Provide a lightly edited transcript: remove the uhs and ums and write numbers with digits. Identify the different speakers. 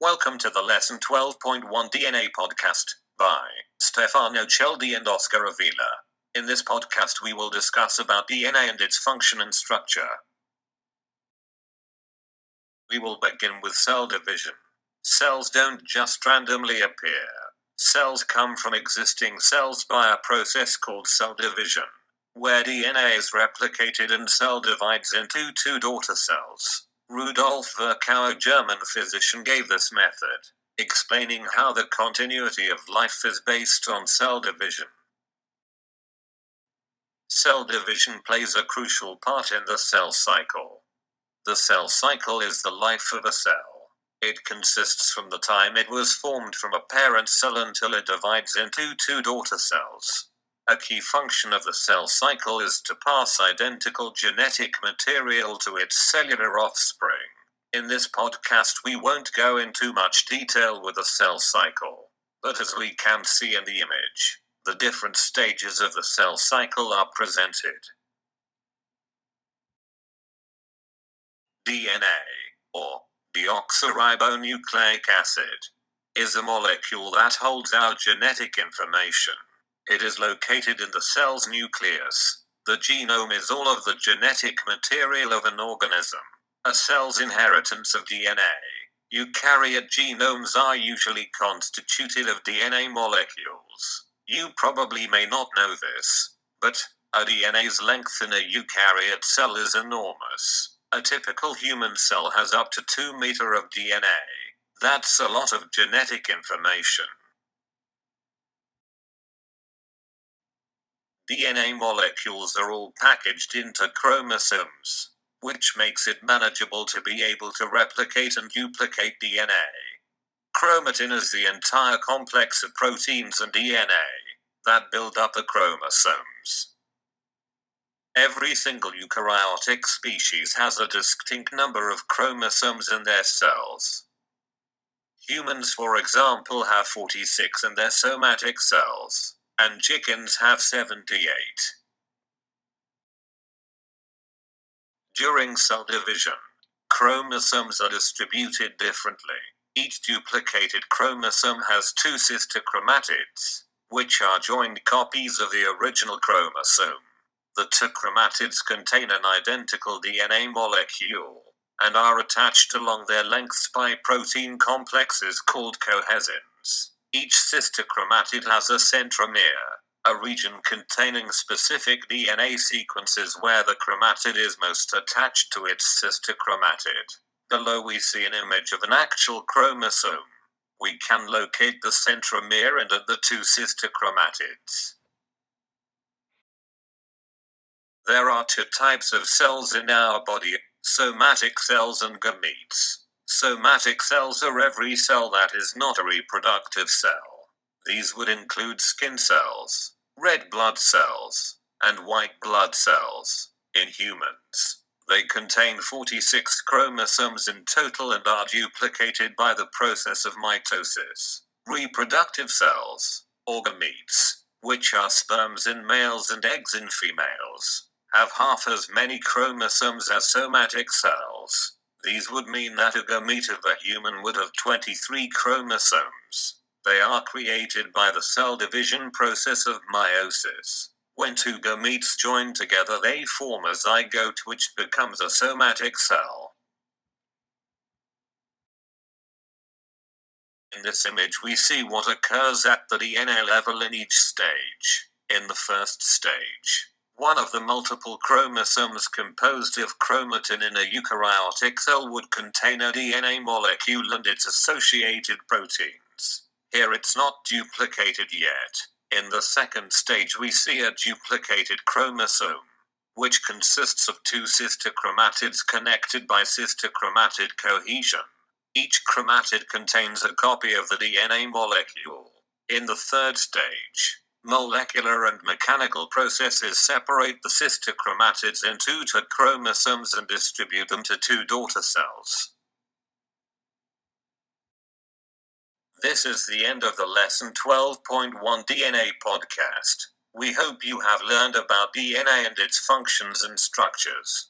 Speaker 1: Welcome to the Lesson 12.1 DNA podcast by Stefano, Cheldi and Oscar Avila. In this podcast we will discuss about DNA and its function and structure. We will begin with cell division. Cells don't just randomly appear. Cells come from existing cells by a process called cell division, where DNA is replicated and cell divides into two daughter cells. Rudolf Virchow, a German physician, gave this method, explaining how the continuity of life is based on cell division. Cell division plays a crucial part in the cell cycle. The cell cycle is the life of a cell. It consists from the time it was formed from a parent cell until it divides into two daughter cells. A key function of the cell cycle is to pass identical genetic material to its cellular offspring. In this podcast we won't go into much detail with the cell cycle, but as we can see in the image, the different stages of the cell cycle are presented. DNA, or deoxyribonucleic acid, is a molecule that holds our genetic information. It is located in the cell's nucleus. The genome is all of the genetic material of an organism. A cell's inheritance of DNA. Eukaryote genomes are usually constituted of DNA molecules. You probably may not know this, but a DNA's length in a eukaryote cell is enormous. A typical human cell has up to 2 meters of DNA. That's a lot of genetic information. DNA molecules are all packaged into chromosomes, which makes it manageable to be able to replicate and duplicate DNA. Chromatin is the entire complex of proteins and DNA that build up the chromosomes. Every single eukaryotic species has a distinct number of chromosomes in their cells. Humans, for example, have 46 in their somatic cells, and chickens have 78. During cell division, chromosomes are distributed differently. Each duplicated chromosome has two sister chromatids, which are joined copies of the original chromosome. The two chromatids contain an identical DNA molecule, and are attached along their lengths by protein complexes called cohesins. Each sister chromatid has a centromere, a region containing specific DNA sequences where the chromatid is most attached to its sister chromatid. Below we see an image of an actual chromosome. We can locate the centromere and the two sister chromatids. There are two types of cells in our body, somatic cells and gametes. Somatic cells are every cell that is not a reproductive cell. These would include skin cells, red blood cells, and white blood cells. In humans, they contain 46 chromosomes in total and are duplicated by the process of mitosis. Reproductive cells, or gametes, which are sperms in males and eggs in females, have half as many chromosomes as somatic cells. These would mean that a gamete of a human would have 23 chromosomes. They are created by the cell division process of meiosis. When two gametes join together, they form a zygote, which becomes a somatic cell. In this image we see what occurs at the DNA level in each stage. In the first stage, one of the multiple chromosomes composed of chromatin in a eukaryotic cell would contain a DNA molecule and its associated proteins. Here it's not duplicated yet. In the second stage we see a duplicated chromosome, which consists of two sister chromatids connected by sister chromatid cohesion. Each chromatid contains a copy of the DNA molecule. In the third stage, molecular and mechanical processes separate the sister chromatids into two chromosomes and distribute them to two daughter cells. This is the end of the Lesson 12.1 DNA podcast. We hope you have learned about DNA and its functions and structures.